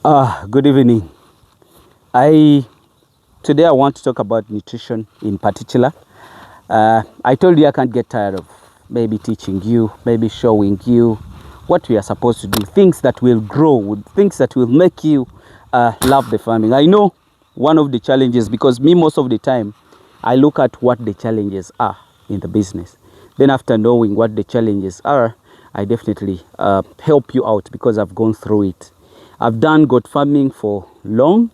Good evening. Today I want to talk about nutrition in particular. I told you I can't get tired of maybe teaching you, maybe showing you what we are supposed to do, things that will grow, things that will make you love the farming. I know one of the challenges, because me most of the time I look at what the challenges are in the business. Then after knowing what the challenges are, I definitely help you out because I've gone through it. I've done goat farming for long,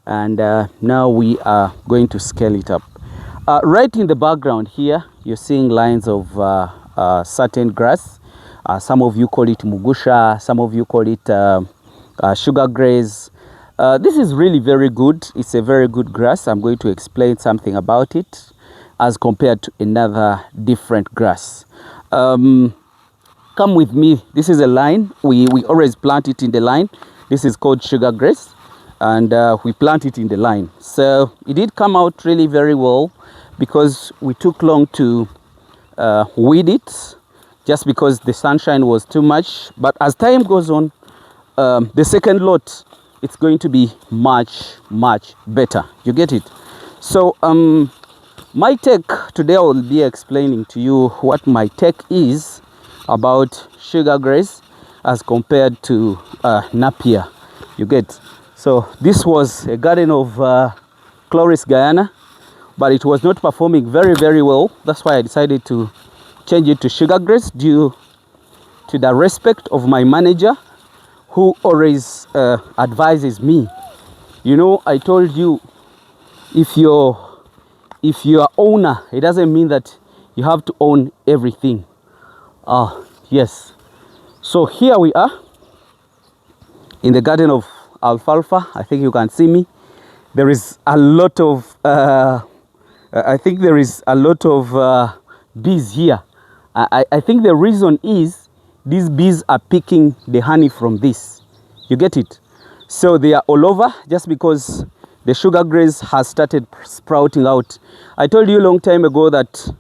and now we are going to scale it up. Right in the background here, you're seeing lines of certain grass. Some of you call it mugusha, some of you call it sugergraze. This is really very good. It's a very good grass. I'm going to explain something about it as compared to another different grass. Come with me. This is a line. We always plant it in the line. This is called sugergraze, and we plant it in the line. So it did come out really very well, because we took long to weed it, just because the sunshine was too much. But as time goes on, the second lot, it's going to be much better. You get it? So my take today, I will be explaining to you what my take is about sugergraze as compared to nappier. You get? So this was a garden of Chloris Guyana, but it was not performing very well. That's why I decided to change it to sugergraze, due to the respect of my manager, who always advises me. You know, I told you, if you're owner, it doesn't mean that you have to own everything. Yes. So here we are in the garden of alfalfa. I think you can see me. There is a lot of I think there is a lot of bees here. I think the reason is these bees are picking the honey from this. You get it? So they are all over, just because the sugergraze has started sprouting out. I told you a long time ago that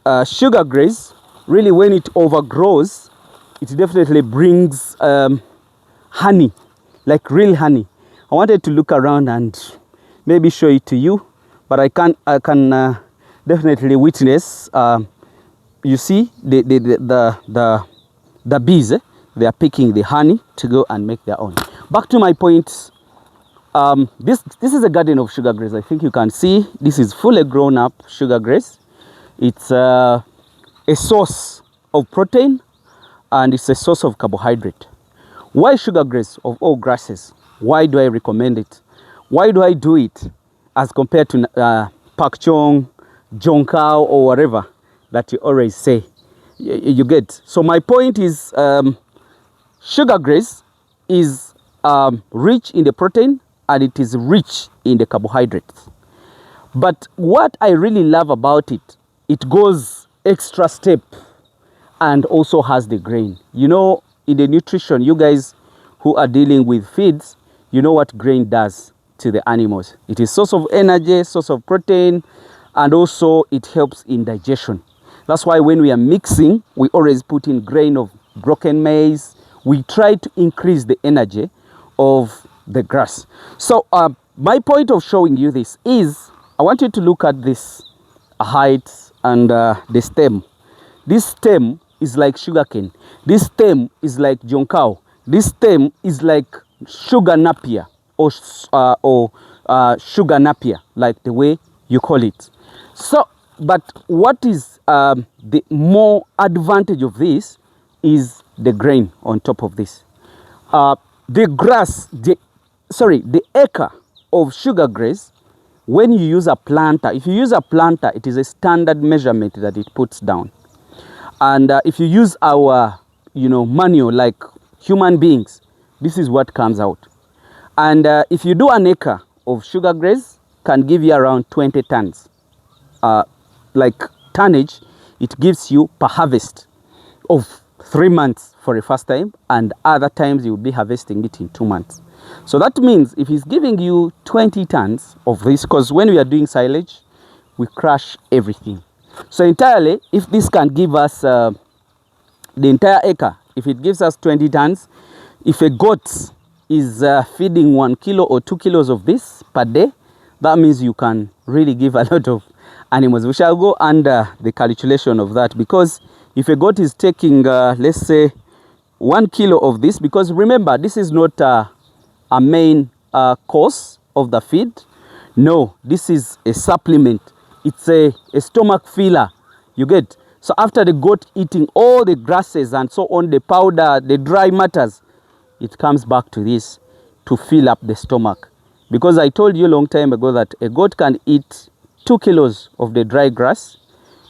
sugergraze, really, when it overgrows, it definitely brings honey, like real honey. I wanted to look around and maybe show it to you, but I can definitely witness. You see the bees, they are picking the honey to go and make their own. Back to my point. This is a garden of sugergraze. I think you can see this is fully grown up sugergraze. It's a source of protein, and it's a source of carbohydrate. Why sugergraze of all grasses? Why do I recommend it? Why do I do it as compared to pak chong, jonkao, or whatever that you always say? You get? So my point is, sugergraze is rich in the protein, and it is rich in the carbohydrates. But what I really love about it, it goes extra step and also has the grain. You know, in the nutrition, you guys who are dealing with feeds, you know what grain does to the animals. It is source of energy, source of protein, and also it helps in digestion. That's why when we are mixing, we always put in grain of broken maize. We try to increase the energy of the grass. So my point of showing you this is, I want you to look at this height and the stem. This stem is like sugarcane. This stem is like jonkao. This stem is like sugar nappier, or sugar nappier, like the way you call it. So, but what is the more advantage of this is the grain on top of this. The grass, the acre of sugergraze, when you use a planter, if you use a planter, it is a standard measurement that it puts down. And if you use our, manual, like human beings, this is what comes out. And if you do an acre of sugergraze, can give you around 20 tons. Like tonnage, it gives you per harvest of 3 months for the first time, and other times you will be harvesting it in 2 months. So that means if he's giving you 20 tons of this, because when we are doing silage, we crush everything. So entirely, if this can give us the entire acre, if it gives us 20 tons, if a goat is feeding 1 kilo or 2 kilos of this per day, that means you can really give a lot of animals. We shall go under the calculation of that, because if a goat is taking, let's say, 1 kilo of this, because remember, this is not a main course of the feed. No, this is a supplement. It's a stomach filler. You get? So after the goat eating all the grasses and so on, the powder, the dry matters, it comes back to this to fill up the stomach. Because I told you a long time ago that a goat can eat 2 kilos of the dry grass,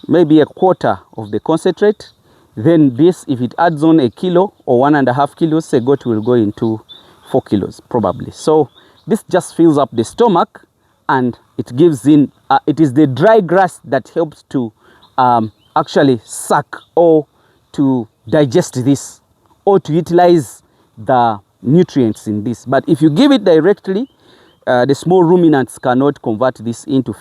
maybe a quarter of the concentrate. Then this, if it adds on a kilo or 1.5 kilos, a goat will go into 4 kilos probably. So this just fills up the stomach, and it gives in, it is the dry grass that helps to actually suck or to digest this or to utilize the nutrients in this. But if you give it directly, the small ruminants cannot convert this into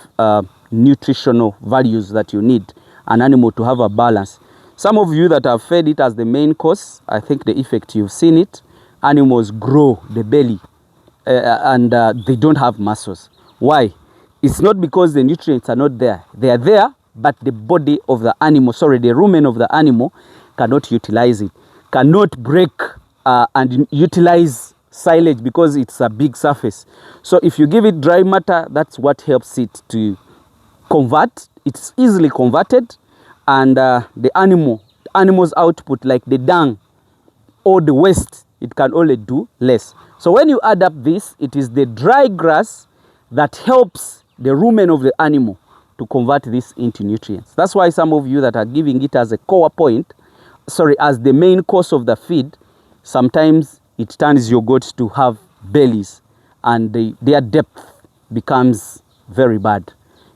nutritional values that you need an animal to have a balance. Some of you that have fed it as the main course, I think the effect, you've seen it. Animals grow the belly and they don't have muscles. Why? It's not because the nutrients are not there. They are there, but the body of the animal, sorry, the rumen of the animal cannot utilize it, cannot break and utilize silage because it's a big surface. So if you give it dry matter, that's what helps it to convert. It's easily converted, and the animal's output, like the dung or the waste, it can only do less. So when you add up this, it is the dry grass that helps the rumen of the animal to convert this into nutrients. That's why some of you that are giving it as a core point, sorry, as the main course of the feed, sometimes it turns your goats to have bellies, and their depth becomes very bad.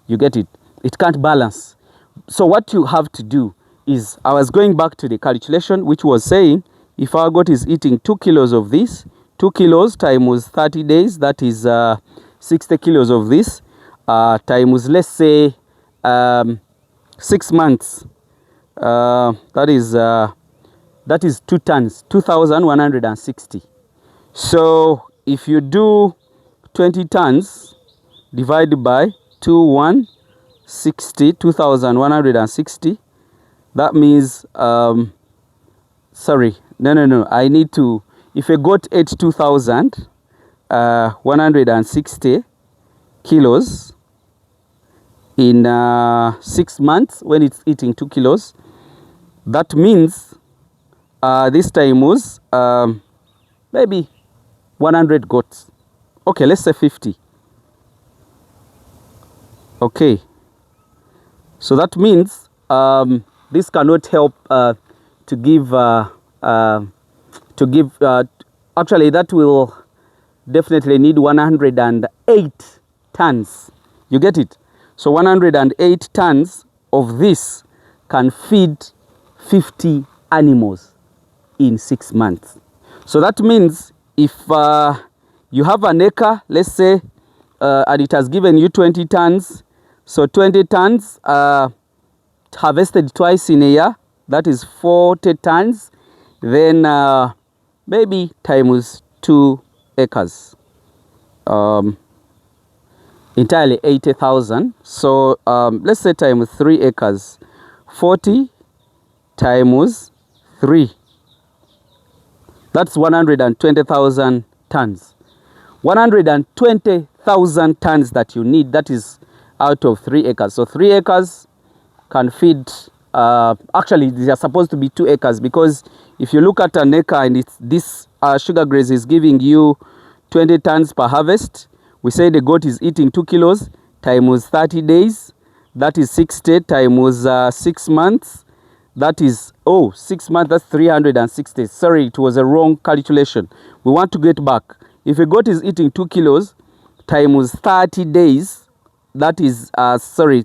You get it? It can't balance. So what you have to do is, I was going back to the calculation, which was saying, if our goat is eating 2 kilos of this, 2 kilos times 30 days, that is 60 kilos of this, times, let's say, 6 months, that is 2 tons, 2,160. So if you do 20 tons divided by 2,160, that means, sorry, no, I need to, if a goat ate 2,160 kilos in 6 months, when it's eating 2 kilos, that means this time was maybe 100 goats. Okay, let's say 50. Okay, so that means this cannot help to give actually that will definitely need 108 tons. You get it? So 108 tons of this can feed 50 animals in 6 months. So that means if you have an acre, let's say, and it has given you 20 tons, so 20 tons harvested twice in a year, that is 40 tons, then maybe times 2 acres, entirely 80,000. So let's say times 3 acres, 40 times 3, that's 120,000 tons. 120,000 tons that you need, that is out of 3 acres. So 3 acres can feed, actually they are supposed to be 2 acres, because if you look at an acre and it's this sugar graze is giving you 20 tons per harvest, we say the goat is eating 2 kilos times 30 days, that is 60 times 6 months, that is, 6 months, that's 360. Sorry, it was a wrong calculation. We want to get back. If a goat is eating 2 kilos times 30 days, that is,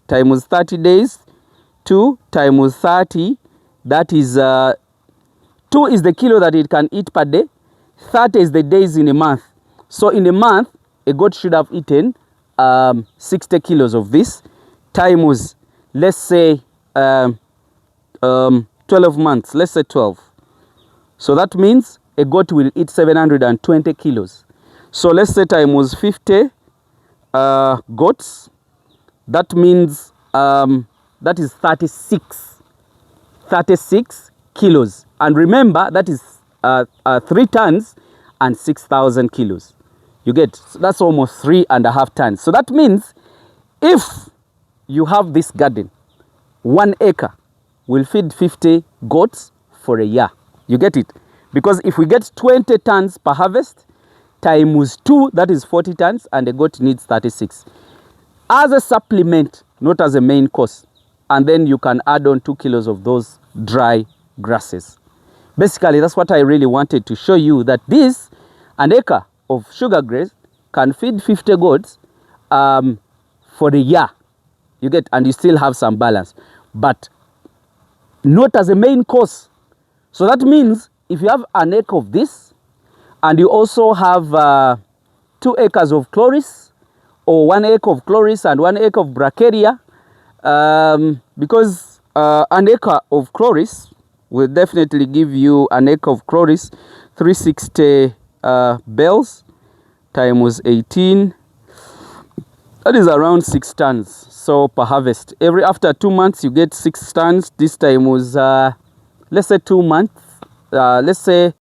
times 30 days, 2 times 30, that is, 2 is the kilo that it can eat per day, 30 is the days in a month. So in a month, a goat should have eaten 60 kilos of this, times, let's say, 12 months, let's say 12. So that means a goat will eat 720 kilos. So let's say time was 50 goats. That means that is 36 kilos. And remember, that is 3 tons and 6,000 kilos. You get, so that's almost 3.5 tons. So that means if you have this garden, 1 acre will feed 50 goats for a year. You get it? Because if we get 20 tons per harvest, times 2, that is 40 tons, and the goat needs 36. As a supplement, not as a main course. And then you can add on 2 kilos of those dry grasses. Basically, that's what I really wanted to show you, that this, an acre of sugar graze can feed 50 goats for a year. You get, and you still have some balance, but not as a main course. So that means if you have an acre of this, and you also have 2 acres of chloris, or 1 acre of chloris and 1 acre of bracharia, because an acre of chloris will definitely give you an acre of chloris, 360 bales times 18. That is around 6 tons. So per harvest, after 2 months you get 6 tons. This time was let's say 2 months. Let's say